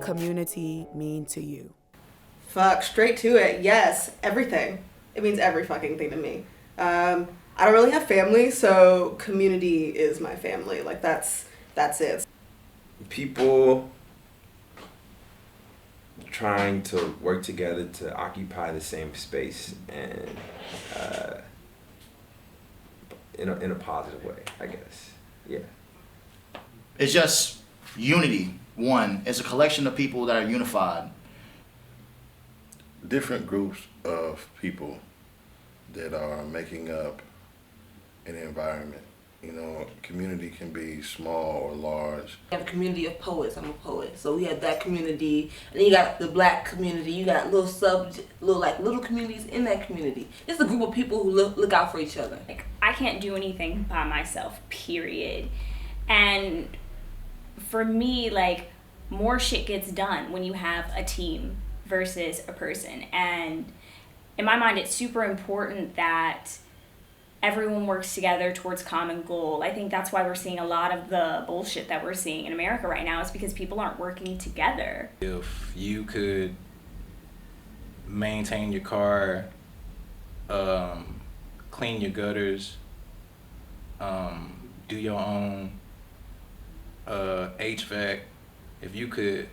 community mean to you? Fuck, straight to it. Yes, everything. It means every fucking thing to me. I don't really have family, so community is my family. Like that's it. People trying to work together to occupy the same space and in a positive way, I guess. Yeah. It's just unity. One, it's a collection of people that are unified. Different groups of people that are making up an environment. You know, community can be small or large. We have a community of poets. I'm a poet, so we have that community, and then you got the black community. You got little communities in that community. It's a group of people who look out for each other. Like, I can't do anything by myself, period. And for me, like, more shit gets done when you have a team versus a person. And in my mind, it's super important that everyone works together towards common goal. I think that's why we're seeing a lot of the bullshit that we're seeing in America right now is because people aren't working together. If you could maintain your car, clean your gutters, do your own HVAC, if you could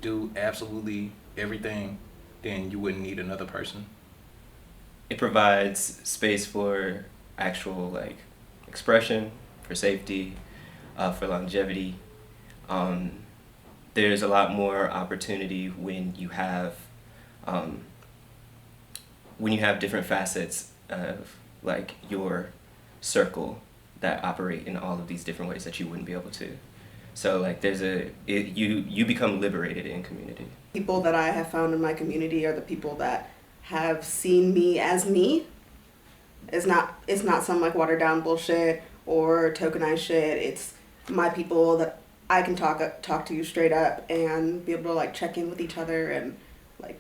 do absolutely everything, then you wouldn't need another person. It provides space for actual like expression, for safety, for longevity. There's a lot more opportunity when you have different facets of like your circle that operate in all of these different ways that you wouldn't be able to. So like you become liberated in community. People that I have found in my community are the people that have seen me as me. It's not some like watered down bullshit or tokenized shit. It's my people that I can talk to you straight up and be able to like check in with each other and like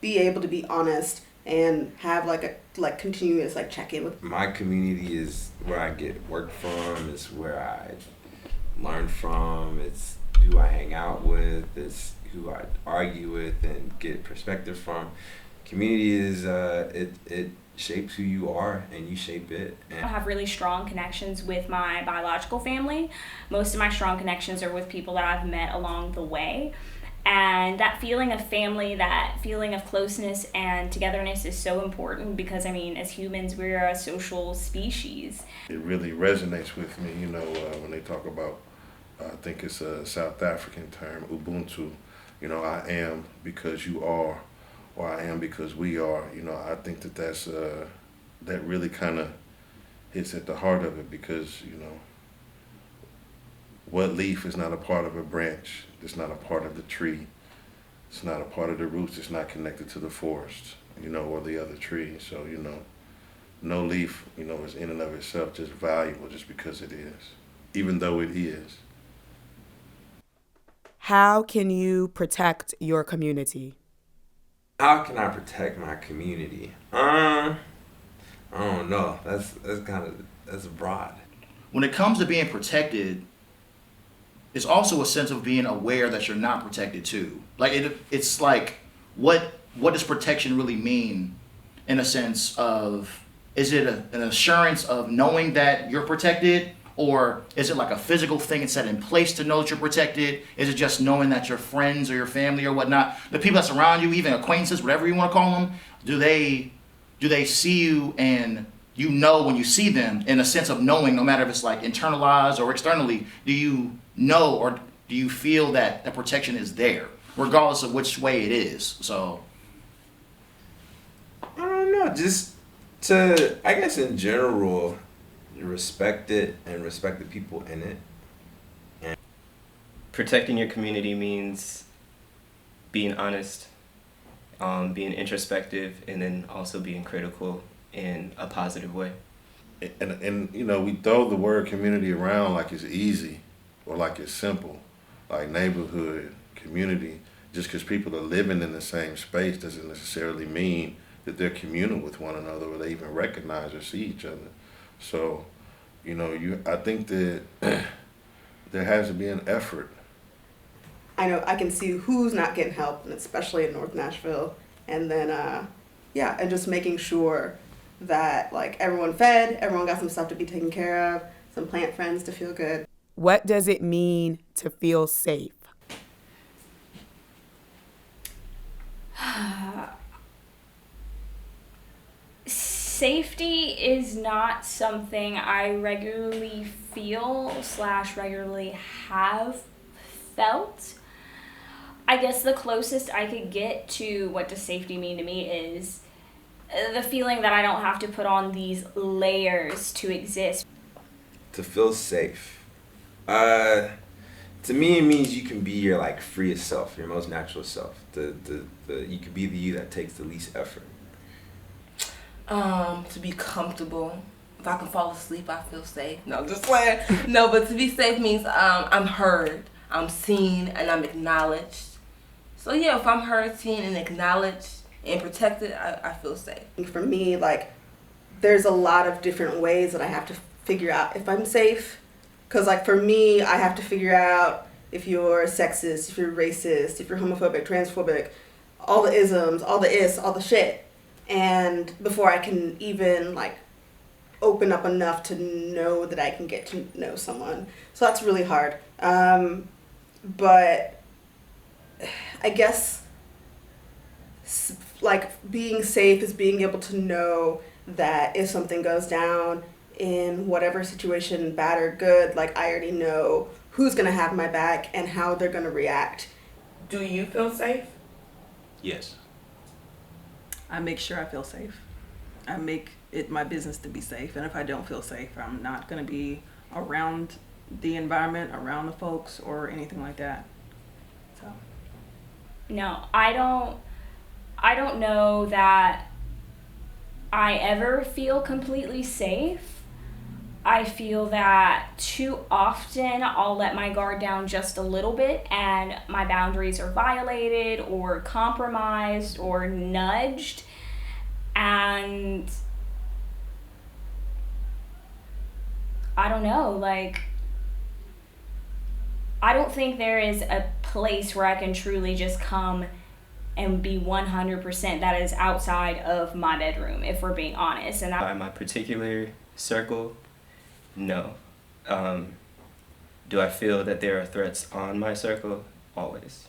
be able to be honest and have like a continuous like check in with. My community is where I get work from. It's where I learn from. It's who I hang out with. It's who I argue with and get perspective from. Community is it shapes who you are and you shape it. I have really strong connections with my biological family. Most of my strong connections are with people that I've met along the way. And that feeling of family, that feeling of closeness and togetherness is so important because, I mean, as humans, we're a social species. It really resonates with me, you know, when they talk about, I think it's a South African term, Ubuntu. You know, I am because you are, or I am because we are. You know, I think that really kind of hits at the heart of it because, you know, what leaf is not a part of a branch? It's not a part of the tree. It's not a part of the roots. It's not connected to the forest, you know, or the other tree. So, you know, no leaf, you know, is in and of itself just valuable just because it is, even though it is. How can you protect your community? How can I protect my community? I don't know. That's broad. When it comes to being protected, it's also a sense of being aware that you're not protected too. Like it's like what does protection really mean in a sense of, is it an assurance of knowing that you're protected, or is it like a physical thing that's set in place to know that you're protected? Is it just knowing that your friends or your family or whatnot, the people that surround you, even acquaintances, whatever you want to call them, do they see you and you know when you see them in a sense of knowing, no matter if it's like internalized or externally, do you know or do you feel that the protection is there, regardless of which way it is? So I don't know, just to, I guess in general, respect it and respect the people in it. And Protecting your community means being honest, being introspective, and then also being critical in a positive way. And you know, we throw the word community around like it's easy or like it's simple, like neighborhood, community. Just because people are living in the same space doesn't necessarily mean that they're communal with one another or they even recognize or see each other. So, you know, I think that there has to be an effort. I know I can see who's not getting help, and especially in North Nashville. And then, and just making sure that like everyone fed, everyone got some stuff to be taken care of, some plant friends to feel good. What does it mean to feel safe? Safety is not something I regularly feel / regularly have felt. I guess the closest I could get to what does safety mean to me is the feeling that I don't have to put on these layers to exist. To feel safe. To me, it means you can be your like freest self, your most natural self. You can be the you that takes the least effort. To be comfortable. If I can fall asleep, I feel safe. No, just playing. No, but to be safe means I'm heard, I'm seen, and I'm acknowledged. So yeah, if I'm heard, seen, and acknowledged and protected, I feel safe. And for me, like, there's a lot of different ways that I have to figure out if I'm safe. Because, like, for me, I have to figure out if you're sexist, if you're racist, if you're homophobic, transphobic, all the isms, all the is, all the shit. And before I can even, like, open up enough to know that I can get to know someone. So that's really hard. But I guess, like, being safe is being able to know that if something goes down in whatever situation, bad or good, like, I already know who's going to have my back and how they're going to react. Do you feel safe? Yes. I make sure I feel safe. I make it my business to be safe. And if I don't feel safe, I'm not going to be around the environment, around the folks, or anything like that. So. No, I don't know that I ever feel completely safe. I feel that too often I'll let my guard down just a little bit and my boundaries are violated or compromised or nudged. And I don't know, like, I don't think there is a place where I can truly just come and be 100% that is outside of my bedroom, if we're being honest. And By my particular circle, no. Do I feel that there are threats on my circle? Always.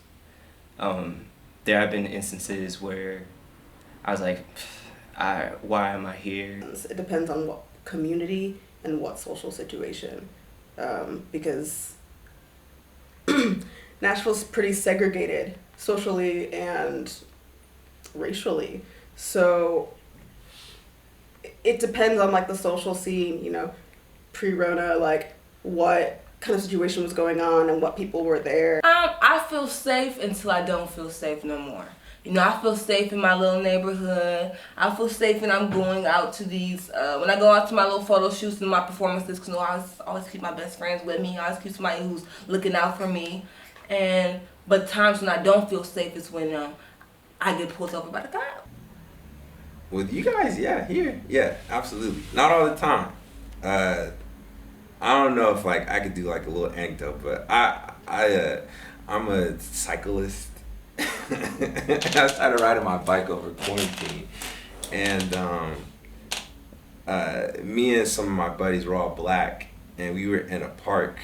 There have been instances where I was like, why am I here? It depends on what community and what social situation. Because Nashville's pretty segregated socially and racially. So it depends on, like, the social scene, you know, pre-Rona, like, what kind of situation was going on and what people were there. I feel safe until I don't feel safe no more. You know, I feel safe in my little neighborhood. I feel safe when I'm going out to these, when I go out to my little photo shoots and my performances, because, you know, I always keep my best friends with me. I always keep somebody who's looking out for me. But times when I don't feel safe is when I get pulled over by the cop. With you guys, yeah, absolutely. Not all the time. I don't know if, like, I could do, like, a little anecdote, but I'm a cyclist. I started riding my bike over quarantine, and me and some of my buddies were all black, and we were in a park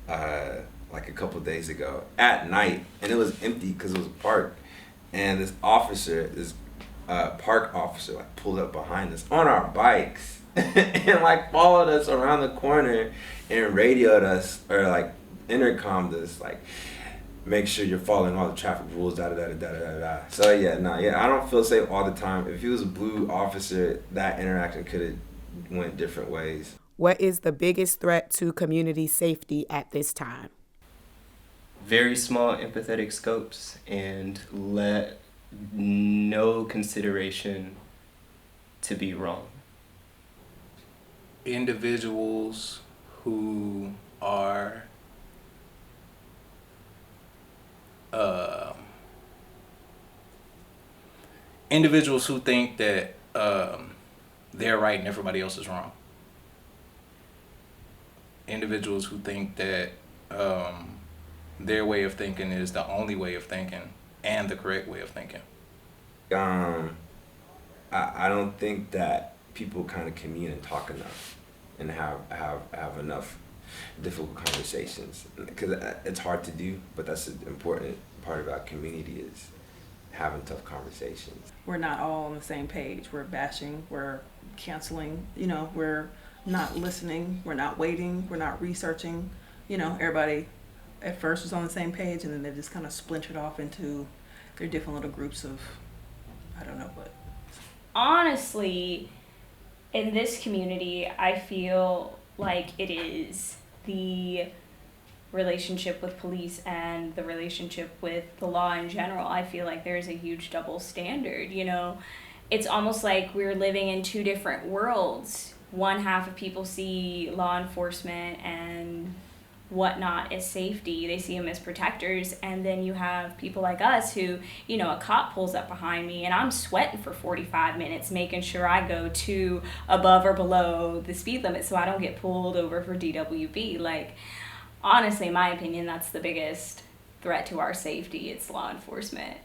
like a couple days ago at night, and it was empty because it was a park, and this park officer, like, pulled up behind us on our bikes and, like, followed us around the corner and radioed us, or, like, intercommed us, like, make sure you're following all the traffic rules, da da da da da da da. So I don't feel safe all the time. If he was a blue officer, that interaction could have went different ways. What is the biggest threat to community safety at this time? Very small empathetic scopes, and let no consideration to be wrong. Individuals who are individuals who think that they're right and everybody else is wrong. Individuals who think that their way of thinking is the only way of thinking and the correct way of thinking? I don't think that people kind of commune and talk enough and have enough difficult conversations, because it's hard to do, but that's an important part about community is having tough conversations. We're not all on the same page. We're bashing, we're canceling, you know, we're not listening, we're not waiting, we're not researching. You know, everybody at first was on the same page, and then they just kind of splintered off into their different little groups of, I don't know what. Honestly, in this community, I feel like it is the relationship with police and the relationship with the law in general. I feel like there's a huge double standard, you know. It's almost like we're living in two different worlds. One half of people see law enforcement and whatnot as safety. They see them as protectors. And then you have people like us who, you know, a cop pulls up behind me and I'm sweating for 45 minutes making sure I go to above or below the speed limit so I don't get pulled over for DWB. Like, honestly, in my opinion, that's the biggest threat to our safety. It's law enforcement.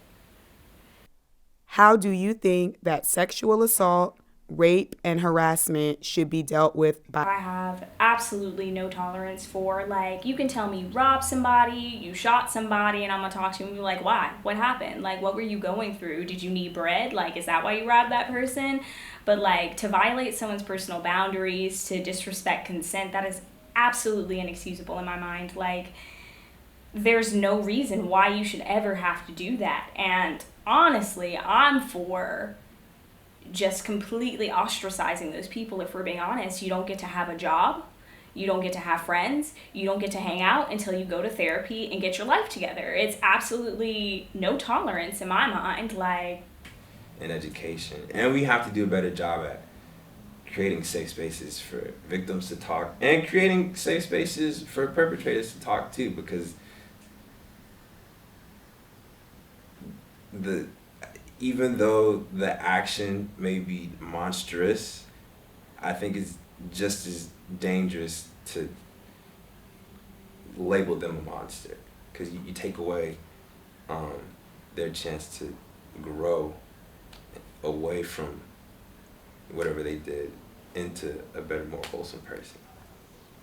How do you think that sexual assault, rape, and harassment should be dealt with by? I have absolutely no tolerance for, like, you can tell me you robbed somebody, you shot somebody, and I'm gonna talk to you and be like, why? What happened? Like, what were you going through? Did you need bread? Like, is that why you robbed that person? But, like, to violate someone's personal boundaries, to disrespect consent, that is absolutely inexcusable in my mind. Like, there's no reason why you should ever have to do that. And honestly, I'm for just completely ostracizing those people. If we're being honest, you don't get to have a job, you don't get to have friends, you don't get to hang out until you go to therapy and get your life together. It's absolutely no tolerance in my mind. Like, In education, and we have to do a better job at creating safe spaces for victims to talk and creating safe spaces for perpetrators to talk too, because even though the action may be monstrous, I think it's just as dangerous to label them a monster, because you take away their chance to grow away from whatever they did into a better, more wholesome person.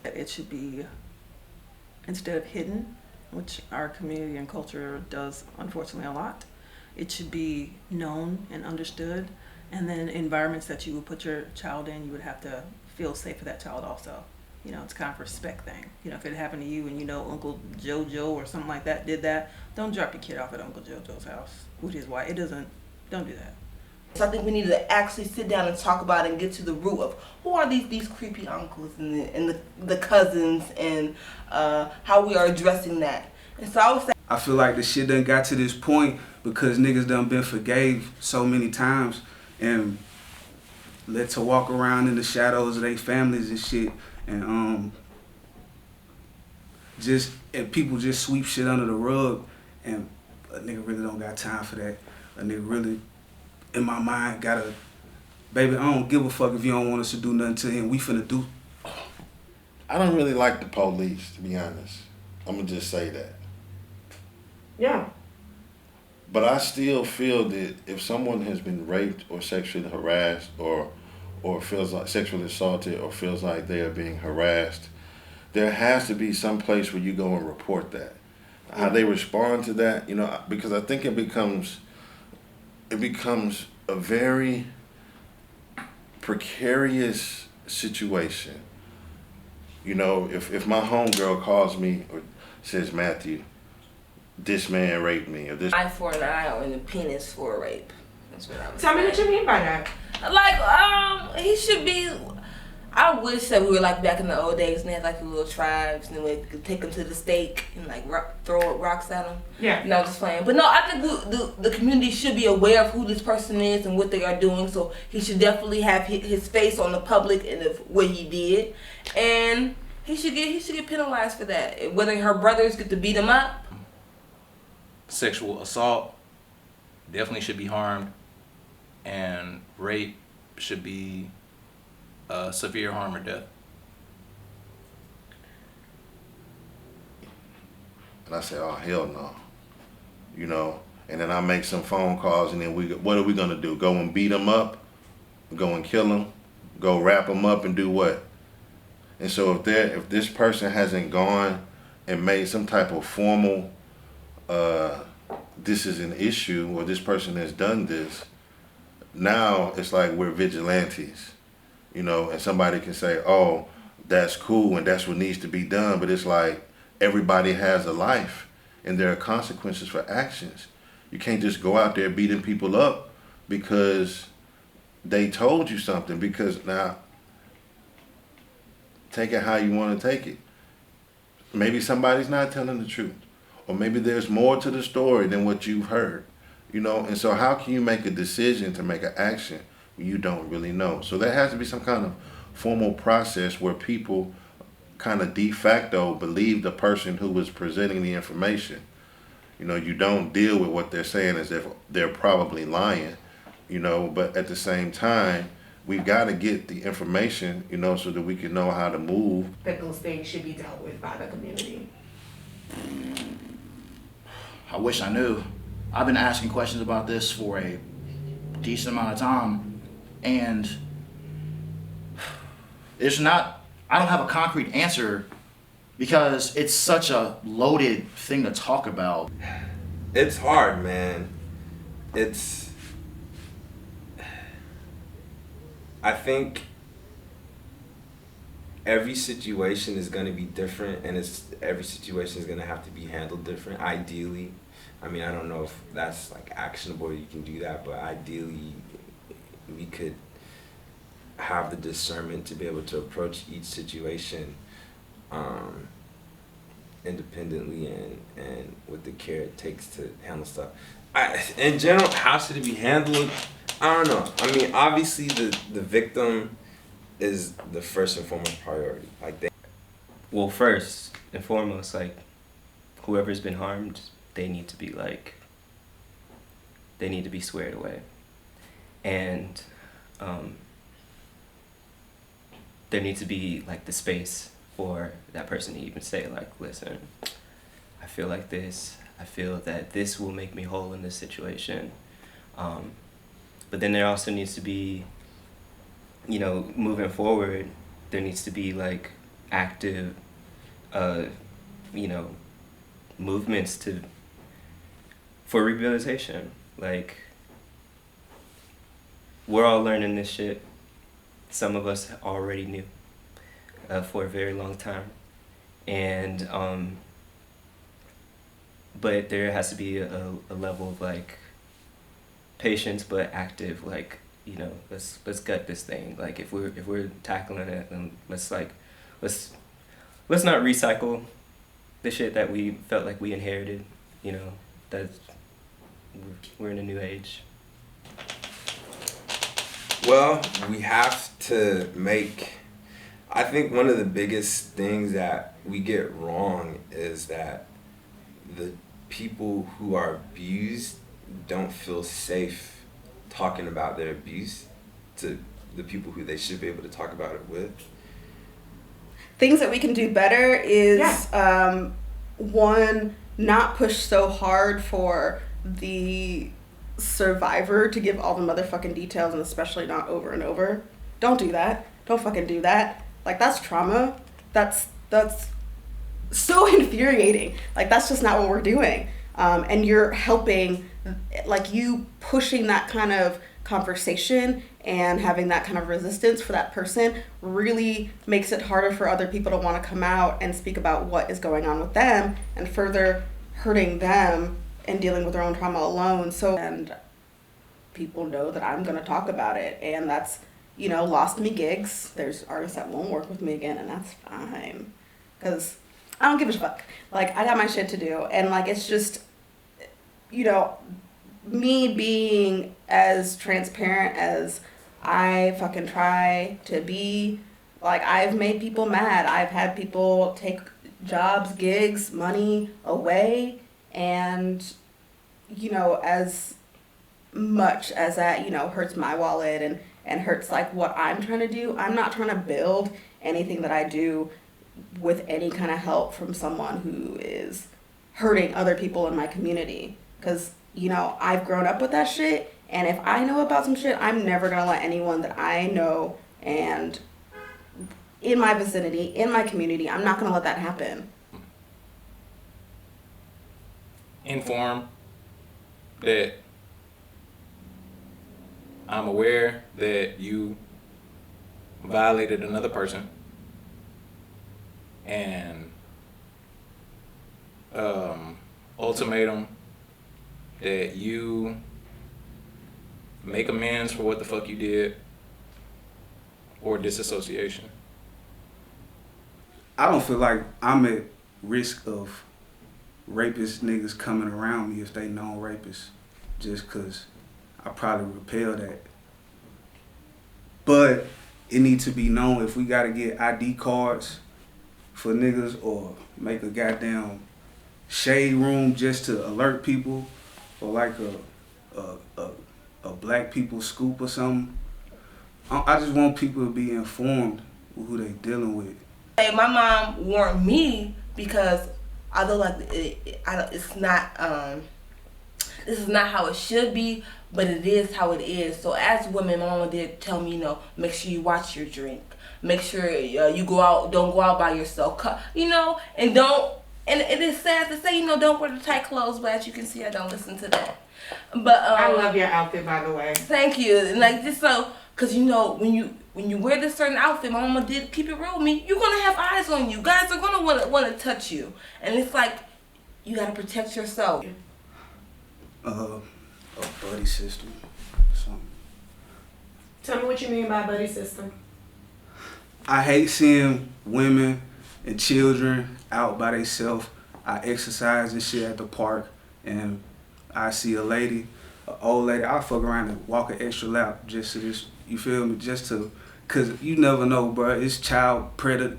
It should be, instead of hidden, which our community and culture does unfortunately a lot, it should be known and understood. And then environments that you would put your child in, you would have to feel safe for that child also. You know, it's kind of a respect thing. You know, if it happened to you and you know Uncle JoJo or something like that did that, don't drop your kid off at Uncle JoJo's house with his wife. Don't do that. So I think we need to actually sit down and talk about it and get to the root of who are these creepy uncles and the cousins, and how we are addressing that. And so I would say, I feel like the shit done got to this point because niggas done been forgave so many times and let to walk around in the shadows of their families and shit, and people just sweep shit under the rug, and a nigga really don't got time for that. A nigga really, in my mind, gotta, baby, I don't give a fuck if you don't want us to do nothing to him. We finna do. I don't really like the police, to be honest. I'm gonna just say that. Yeah. But I still feel that if someone has been raped or sexually harassed or feels like sexually assaulted or feels like they are being harassed, there has to be some place where you go and report that. How they respond to that, you know, because I think it becomes a very precarious situation. You know, if my homegirl calls me or says, Matthew, this man raped me, or this eye for an eye and a penis for a rape. That's what I was Tell me saying. what you mean by that. Like, he should be. I wish that we were like back in the old days and they had like the little tribes and we could take them to the stake and like throw rocks at them. Yeah. No, just playing. But no, I think the community should be aware of who this person is and what they are doing. So he should definitely have his face on the public and of what he did, and he should get penalized for that. Whether her brothers get to beat him up. Sexual assault definitely should be harmed, and rape should be severe harm or death. And I say, oh, hell no. You know, and then I make some phone calls, and then what are we gonna do? Go and beat them up? Go and kill them? Go wrap them up and do what? And so if this person hasn't gone and made some type of formal, this is an issue, or this person has done this, now it's like we're vigilantes, you know, and somebody can say, oh, that's cool and that's what needs to be done, but it's like everybody has a life and there are consequences for actions. You can't just go out there beating people up because they told you something, because now, take it how you want to take it. Maybe somebody's not telling the truth, or maybe there's more to the story than what you've heard, you know, and so how can you make a decision to make an action when you don't really know? So there has to be some kind of formal process where people kind of de facto believe the person who was presenting the information. You know, you don't deal with what they're saying as if they're probably lying, you know, but at the same time, we've got to get the information, you know, so that we can know how to move. That those things should be dealt with by the community. I wish I knew. I've been asking questions about this for a decent amount of time, and I don't have a concrete answer because it's such a loaded thing to talk about. It's hard, man. I think every situation is going to be different, and every situation is going to have to be handled different, ideally. I mean, I don't know if that's like actionable, you can do that, but ideally we could have the discernment to be able to approach each situation independently and with the care it takes to handle stuff. In general, how should it be handled? I don't know. I mean, obviously the victim is the first and foremost priority. Well, first and foremost, like, whoever's been harmed, they need to be squared away. And there needs to be like the space for that person to even say, like, listen, I feel like this. I feel that this will make me whole in this situation. But then there also needs to be, you know, moving forward, there needs to be like active, you know, movements for rehabilitation. Like, we're all learning this shit. Some of us already knew for a very long time. And, but there has to be a level of like patience, but active, like, you know, let's gut this thing. Like, if we're tackling it, then let's not recycle the shit that we felt like we inherited. You know, that we're in a new age. Well, we have to I think one of the biggest things that we get wrong is that the people who are abused don't feel safe talking about their abuse to the people who they should be able to talk about it with. Things that we can do better is, one, not push so hard for the survivor to give all the motherfucking details, and especially not over and over. Don't do that. Don't fucking do that. Like, that's trauma. That's so infuriating. Like, that's just not what we're doing. And you're helping, like, you pushing that kind of conversation and having that kind of resistance for that person really makes it harder for other people to want to come out and speak about what is going on with them, and further hurting them and dealing with their own trauma alone. So, and people know that I'm going to talk about it, and that's, you know, lost me gigs. There's artists that won't work with me again, and that's fine, because I don't give a fuck. Like, I got my shit to do, and like, it's just, you know, me being as transparent as I fucking try to be. Like, I've made people mad. I've had people take jobs, gigs, money away, and, you know, as much as that, you know, hurts my wallet and hurts like what I'm trying to do, I'm not trying to build anything that I do with any kind of help from someone who is hurting other people in my community. Because, you know, I've grown up with that shit. And if I know about some shit, I'm never going to let anyone that I know and in my vicinity, in my community, I'm not going to let that happen. Inform that I'm aware that you violated another person, and ultimatum that you make amends for what the fuck you did, or disassociation. I don't feel like I'm at risk of rapist niggas coming around me if they known rapists, just because I probably repel that. But it needs to be known if we gotta get ID cards for niggas or make a goddamn shade room just to alert people, or like a black people scoop or something. I just want people to be informed with who they dealing with. Hey, my mom warned me because although like it's not this is not how it should be, but it is how it is. So as women, my mama did tell me, you know, make sure you watch your drink. Make sure you go out, don't go out by yourself, you know, and don't. And it is sad to say, you know, don't wear the tight clothes, but as you can see, I don't listen to that. But I love your outfit, by the way. Thank you. And like just so, cause you know when you wear this certain outfit, my mama did keep it real with me. You're gonna have eyes on you. Guys are gonna wanna touch you, and it's like you gotta protect yourself. A buddy system, something. Tell me what you mean by buddy system. I hate seeing women and children out by themselves. I exercise and shit at the park, and I see a lady, an old lady, I'll fuck around and walk an extra lap just to this, you feel me? Just to, cause you never know, bro. It's child predator,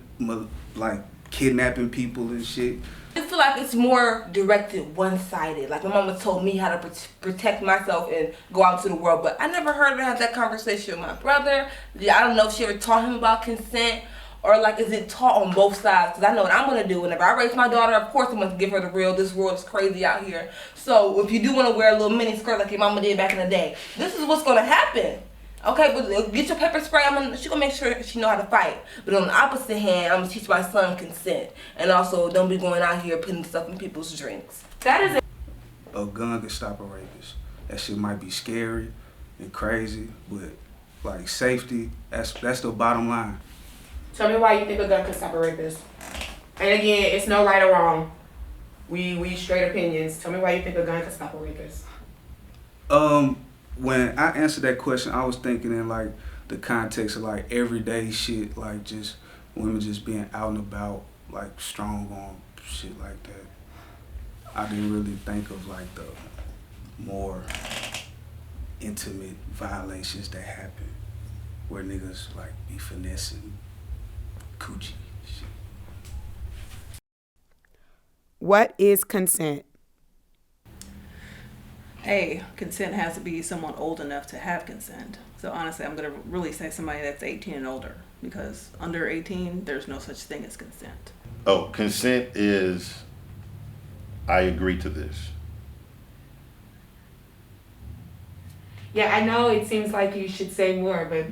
like kidnapping people and shit. I feel like it's more directed one-sided. Like my mama told me how to protect myself and go out to the world, but I never heard her have that conversation with my brother. I don't know if she ever taught him about consent, or like is it taught on both sides? Because I know what I'm gonna do. Whenever I raise my daughter, of course I'm gonna give her the real. This world is crazy out here. So if you do want to wear a little mini skirt like your mama did back in the day, this is what's gonna happen. Okay, but get your pepper spray. She gonna make sure she know how to fight. But on the opposite hand, I'm gonna teach my son consent, and also don't be going out here putting stuff in people's drinks. That is A gun can stop a rapist. That shit might be scary and crazy, but like safety, that's the bottom line. Tell me why you think a gun could stop a rapist. And again, it's no right or wrong. We straight opinions. Tell me why you think a gun could stop a rapist. When I answered that question, I was thinking in like the context of like everyday shit, like just women just being out and about, like strong on shit like that. I didn't really think of like the more intimate violations that happen where niggas like be finessing Coochie shit. What is consent? A, consent has to be someone old enough to have consent. So honestly, I'm going to really say somebody that's 18 and older, because under 18, there's no such thing as consent. Oh, consent is, I agree to this. Yeah, I know it seems like you should say more, but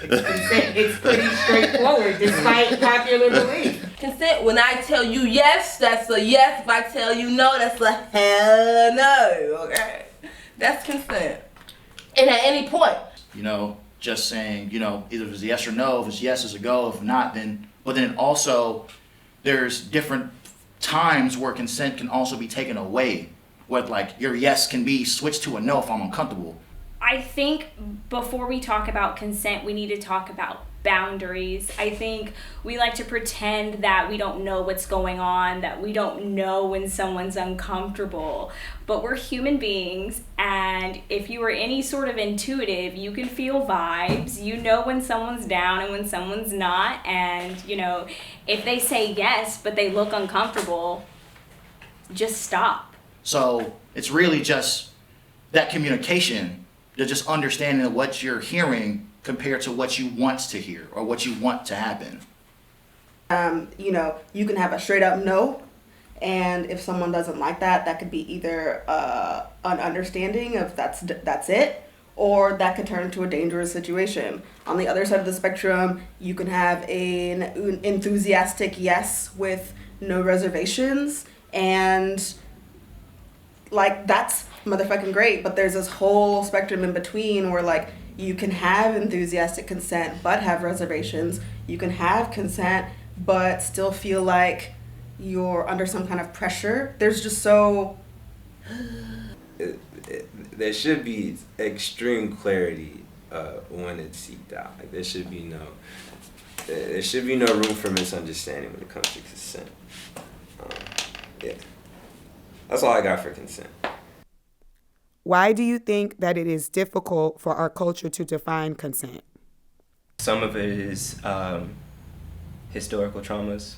it's consent. It's pretty straightforward, despite popular belief. Consent, when I tell you yes, that's a yes. If I tell you no, that's a hell no, okay? That's consent. And at any point. You know, just saying, you know, either it's a yes or no. If it's yes, it's a go. If not, then, but then also there's different times where consent can also be taken away. Where like your yes can be switched to a no if I'm uncomfortable. I think before we talk about consent, we need to talk about boundaries. I think we like to pretend that we don't know what's going on, that we don't know when someone's uncomfortable, but we're human beings, and if you are any sort of intuitive, you can feel vibes. You know when someone's down and when someone's not, and you know, if they say yes but they look uncomfortable, just stop. So it's really just that communication, just understanding what you're hearing compared to what you want to hear or what you want to happen. You know, you can have a straight up no, And if someone doesn't like that, that could be either an understanding of that's it, or that could turn into a dangerous situation. On the other side of the spectrum, you can have an enthusiastic yes with no reservations, and like that's motherfucking great. But there's this whole spectrum in between where like you can have enthusiastic consent but have reservations. You can have consent but still feel like you're under some kind of pressure. There's just so there should be extreme clarity when it's seeked out. Like there should be no room for misunderstanding when it comes to consent. Yeah, that's all I got for consent. Why do you think that it is difficult for our culture to define consent? Some of it is historical traumas,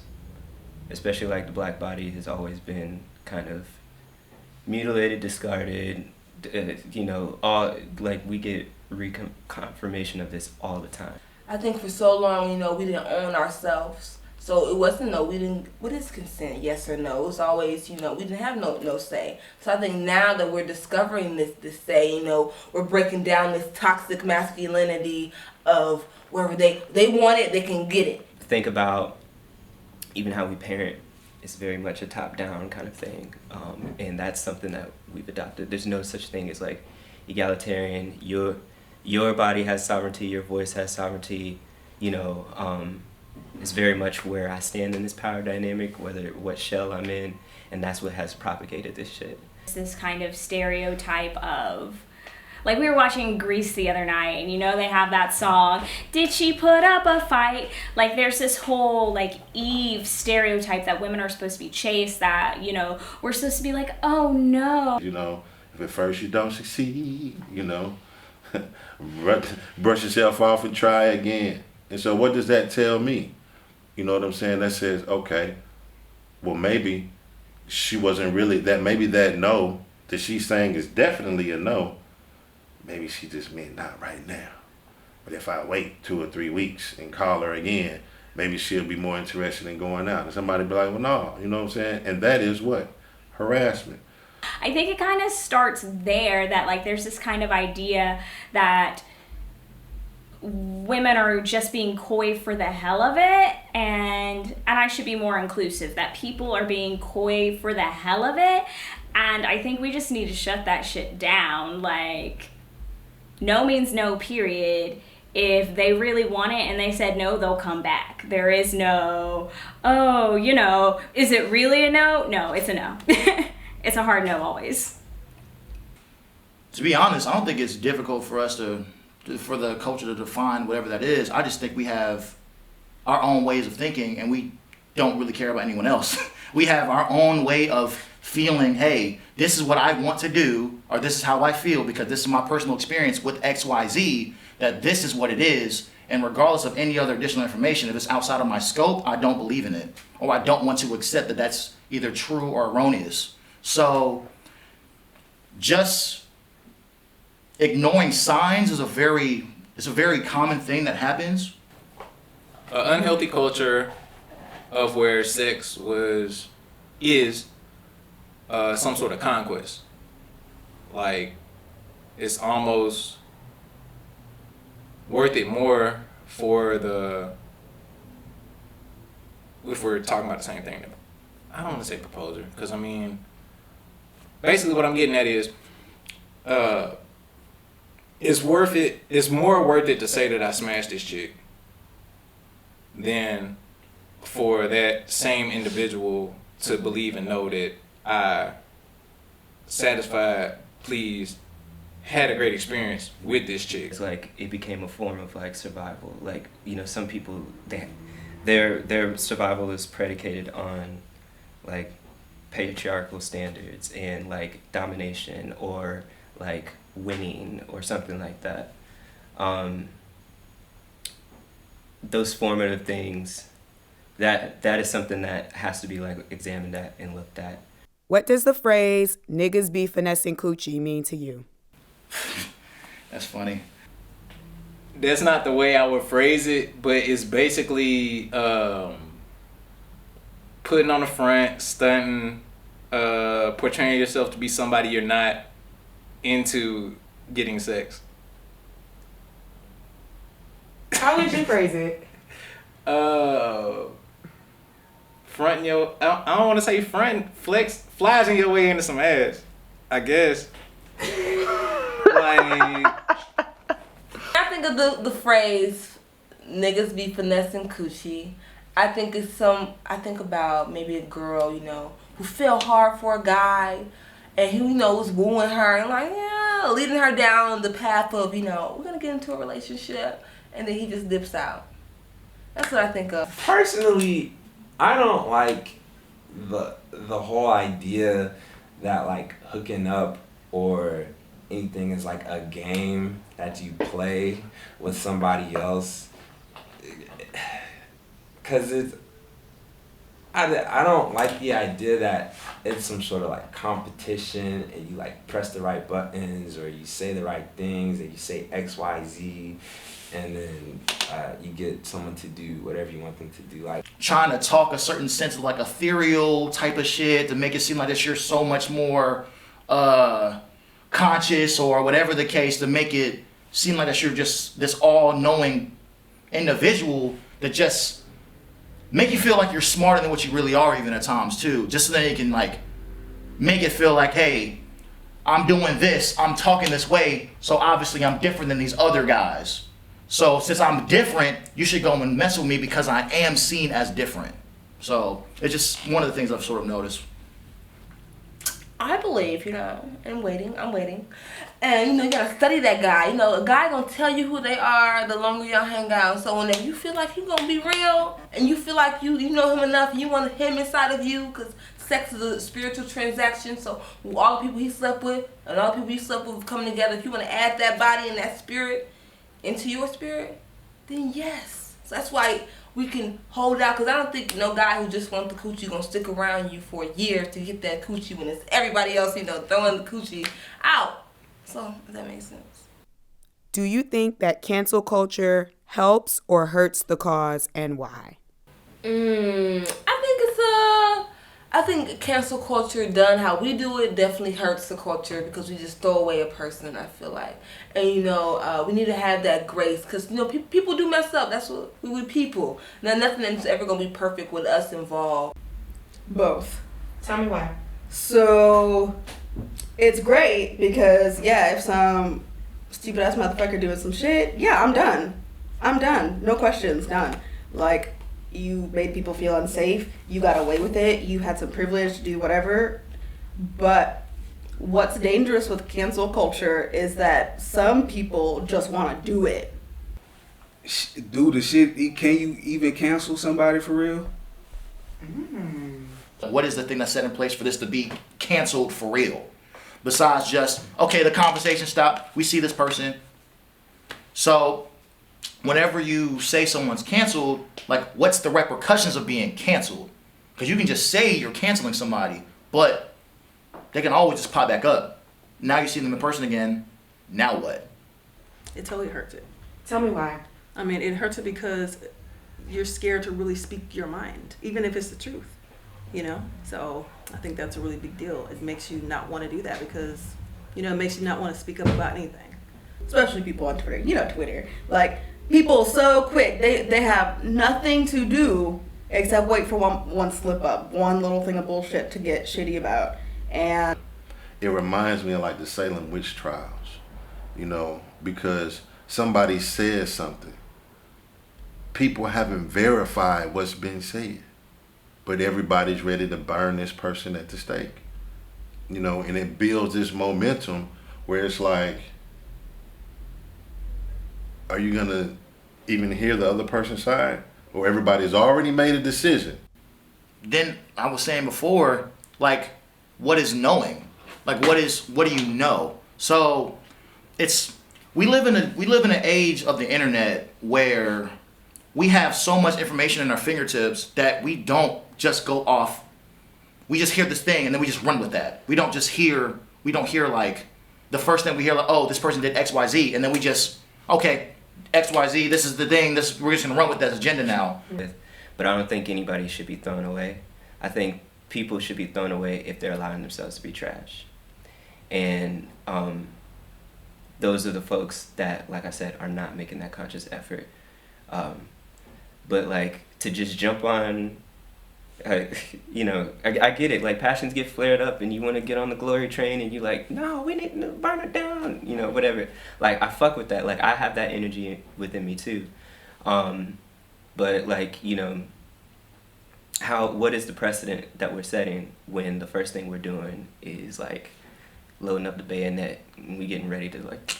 especially like the black body has always been kind of mutilated, discarded, all like we get reconfirmation of this all the time. I think for so long, we didn't own ourselves. So it wasn't what is consent, yes or no? It was always, we didn't have no say. So I think now that we're discovering this say, we're breaking down this toxic masculinity of wherever they want it, they can get it. Think about even how we parent. It's very much a top-down kind of thing. And that's something that we've adopted. There's no such thing as like egalitarian. Your body has sovereignty, your voice has sovereignty, it's very much where I stand in this power dynamic, what shell I'm in, and that's what has propagated this shit. This kind of stereotype of, like we were watching Grease the other night, and they have that song, "Did she put up a fight?" Like there's this whole like Eve stereotype that women are supposed to be chaste, that, we're supposed to be like, oh no. If at first you don't succeed, brush yourself off and try again. And so what does that tell me? You know what I'm saying? That says, okay, well, maybe she wasn't really that, maybe that no that she's saying is definitely a no. Maybe she just meant not right now. But if I wait 2 or 3 weeks and call her again, maybe she'll be more interested in going out. And somebody be like, well, no, you know what I'm saying? And that is what? Harassment. I think it kind of starts there, that like there's this kind of idea that women are just being coy for the hell of it, and I should be more inclusive, that people are being coy for the hell of it, and I think we just need to shut that shit down. Like, no means no, period. If they really want it and they said no, they'll come back. There is no, is it really a no? No, it's a no. It's a hard no always. To be honest, I don't think it's difficult for us for the culture to define whatever that is. I just think we have our own ways of thinking, and we don't really care about anyone else. We have our own way of feeling, hey, this is what I want to do, or this is how I feel because this is my personal experience with XYZ, that this is what it is, and regardless of any other additional information, if it's outside of my scope, I don't believe in it, or I don't want to accept that that's either true or erroneous. So just ignoring signs is a very common thing that happens. An unhealthy culture of where sex is some sort of conquest. Like, it's almost worth it more if we're talking about the same thing. I don't want to say proposer, because basically what I'm getting at is, it's worth it. It's more worth it to say that I smashed this chick than for that same individual to believe and know that I satisfied, pleased, had a great experience with this chick. It's like it became a form of like survival. Like, some people, their survival is predicated on like patriarchal standards and like domination or like winning or something like that. Those formative things, that is something that has to be like examined at and looked at. What does the phrase "niggas be finessing coochie" mean to you? That's funny. That's not the way I would phrase it, but it's basically putting on the front, stunting, portraying yourself to be somebody you're not into getting sex. How would you phrase it? Fronting your, I don't want to say flashing your way into some ass, I guess. Like, I think of the phrase niggas be finessing coochie. I think about maybe a girl, you know, who fell hard for a guy and who, you know, was wooing her and like, yeah, leading her down the path of, you know, we're gonna get into a relationship, and then he just dips out. That's what I think of. Personally, I don't like the whole idea that like hooking up or anything is like a game that you play with somebody else. Cause I don't like the idea that it's some sort of like competition and you like press the right buttons or you say the right things and you say X, Y, Z, and then you get someone to do whatever you want them to do. Like Trying to talk a certain sense of like ethereal type of shit to make it seem like that you're so much more conscious or whatever the case, to make it seem like that you're just this all-knowing individual that just make you feel like you're smarter than what you really are even at times too, just so that you can like make it feel like, hey, I'm doing this, I'm talking this way, so obviously I'm different than these other guys. So since I'm different, you should go and mess with me because I am seen as different. So it's just one of the things I've sort of noticed. I believe, you know, I'm waiting. And, you know, you gotta study that guy. You know, a guy gonna tell you who they are the longer y'all hang out. So whenever you feel like he's gonna be real, and you feel like you know him enough, and you want him inside of you, because sex is a spiritual transaction. So all the people he slept with, and all the people you slept with coming together, if you wanna add that body and that spirit into your spirit, then yes. So that's why we can hold out, because I don't think no guy who just wants the coochie gonna stick around you for years to get that coochie when it's everybody else, you know, throwing the coochie out. So, if that makes sense. Do you think that cancel culture helps or hurts the cause, and why? I think cancel culture done how we do it definitely hurts the culture, because we just throw away a person, I feel like. And, you know, we need to have that grace, because, you know, people do mess up. That's what we people. Now, nothing is ever going to be perfect with us involved. Both. Tell me why. So it's great because, yeah, if some stupid ass motherfucker doing some shit, yeah, I'm done. No questions, done. Like, you made people feel unsafe, you got away with it, you had some privilege to do whatever. But what's dangerous with cancel culture is that some people just want to do it. Do the shit. Can you even cancel somebody for real? What is the thing that's set in place for this to be canceled for real? Besides just, okay, the conversation stopped, we see this person. So whenever you say someone's canceled, like, what's the repercussions of being canceled? Because you can just say you're canceling somebody, but they can always just pop back up. Now you see them in person again, now what? It totally hurts it. Tell me why. I mean, it hurts it because you're scared to really speak your mind, even if it's the truth, you know? So I think that's a really big deal. It makes you not want to do that because, you know, it makes you not want to speak up about anything. Especially people on Twitter. You know Twitter. Like, people so quick, they have nothing to do except wait for one slip up, one little thing of bullshit to get shitty about. And it reminds me of like the Salem witch trials, you know, because somebody says something. People haven't verified what's been said, but everybody's ready to burn this person at the stake, you know, and it builds this momentum where it's like, are you gonna even hear the other person's side? Or everybody's already made a decision? Then I was saying before, like, what is knowing? Like, what do you know? So we live in an age of the internet where we have so much information in our fingertips that we don't just go off. We just hear this thing and then we just run with that. We don't hear like the first thing we hear, like, oh, this person did XYZ, and then we just, okay, XYZ, this is the thing, we're just gonna run with that agenda now. But I don't think anybody should be thrown away. I think people should be thrown away if they're allowing themselves to be trash. And those are the folks that, like I said, are not making that conscious effort. But like to just jump on, you know, I get it. Like passions get flared up, and you want to get on the glory train, and you like, no, we need to burn it down, you know, whatever. Like I fuck with that. Like I have that energy within me too. But like, you know, what is the precedent that we're setting when the first thing we're doing is like loading up the bayonet and we getting ready to like.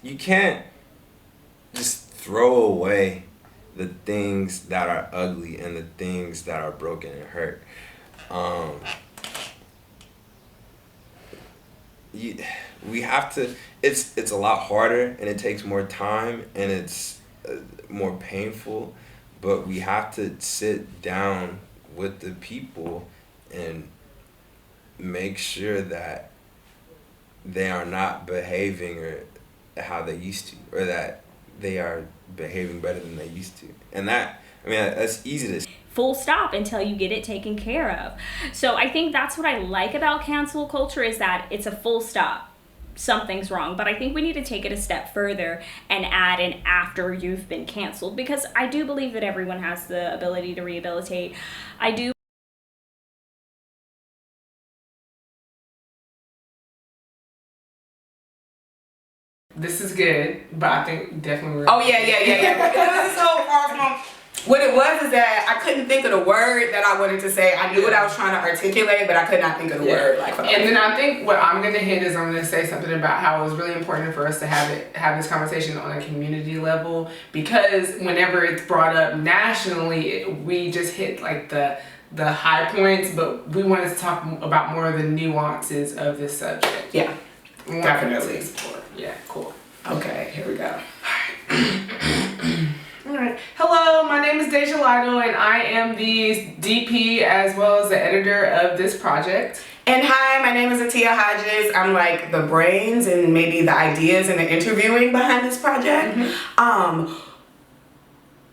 You can't just throw away the things that are ugly and the things that are broken and hurt. We have to. It's a lot harder and it takes more time and it's more painful, but we have to sit down with the people and make sure that they are not behaving or how they used to, or that they are behaving better than they used to. And that, I mean, that's easy to full stop until you get it taken care of. So I think that's what I like about cancel culture, is that it's a full stop. Something's wrong. But I think we need to take it a step further and add an after you've been canceled, because I do believe that everyone has the ability to rehabilitate. I do. This is good, but I think definitely. Oh yeah. This is so far from. What it was is that I couldn't think of the word that I wanted to say. I knew what I was trying to articulate, but I could not think of the word. And then I think what I'm going to hit is I'm going to say something about how it was really important for us to have this conversation on a community level, because whenever it's brought up nationally, we just hit like the high points, but we wanted to talk about more of the nuances of this subject. Yeah, definitely explore. Yeah, cool. Okay, here we go. Alright. Hello, my name is Deja Lido and I am the DP as well as the editor of this project. And hi, my name is Atia Hodges. I'm like the brains and maybe the ideas and the interviewing behind this project.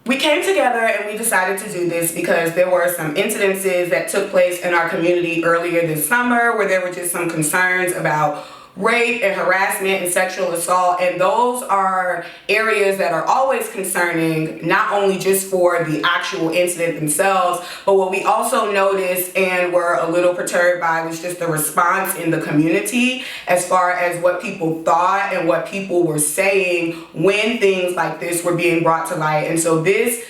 We came together and we decided to do this because there were some incidences that took place in our community earlier this summer where there were just some concerns about rape and harassment and sexual assault, and those are areas that are always concerning, not only just for the actual incident themselves, but what we also noticed and were a little perturbed by was just the response in the community as far as what people thought and what people were saying when things like this were being brought to light. And so this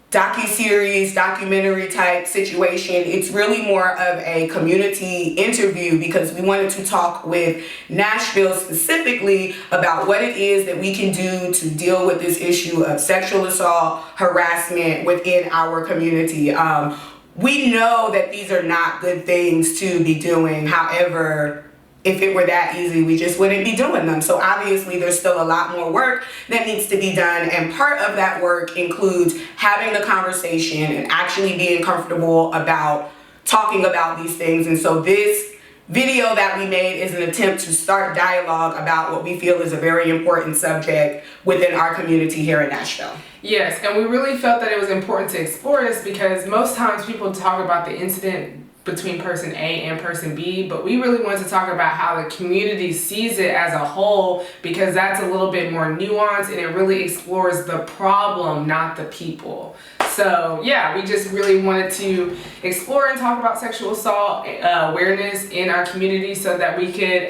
docuseries, documentary type situation, it's really more of a community interview because we wanted to talk with Nashville specifically about what it is that we can do to deal with this issue of sexual assault, harassment within our community. We know that these are not good things to be doing. However, if it were that easy, we just wouldn't be doing them. So obviously there's still a lot more work that needs to be done. And part of that work includes having the conversation and actually being comfortable about talking about these things. And so this video that we made is an attempt to start dialogue about what we feel is a very important subject within our community here in Nashville. Yes, and we really felt that it was important to explore this because most times people talk about the incident between person A and person B, but we really want to talk about how the community sees it as a whole, because that's a little bit more nuanced and it really explores the problem, not the people. So yeah, we just really wanted to explore and talk about sexual assault awareness in our community so that we could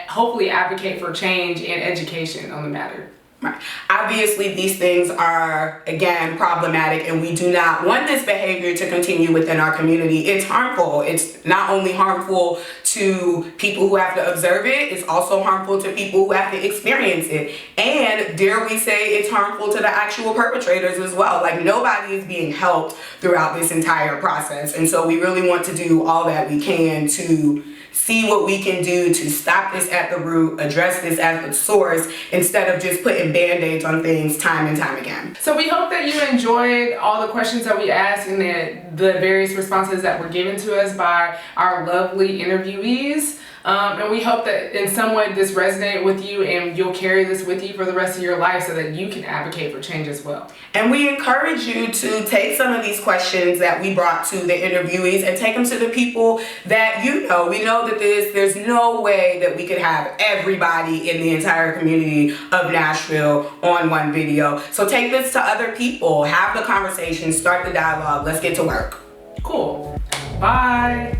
hopefully advocate for change and education on the matter. Right. Obviously, these things are, again, problematic, and we do not want this behavior to continue within our community. It's harmful. It's not only harmful to people who have to observe it, it's also harmful to people who have to experience it. And dare we say it's harmful to the actual perpetrators as well. Like, nobody is being helped throughout this entire process. And so we really want to do all that we can to see what we can do to stop this at the root, address this at the source, instead of just putting band-aids on things time and time again. So we hope that you enjoyed all the questions that we asked and the various responses that were given to us by our lovely interviewees. And we hope that in some way this resonated with you and you'll carry this with you for the rest of your life so that you can advocate for change as well. And we encourage you to take some of these questions that we brought to the interviewees and take them to the people that you know. We know that there's no way that we could have everybody in the entire community of Nashville on one video. So take this to other people, have the conversation, start the dialogue. Let's get to work. Cool. Bye.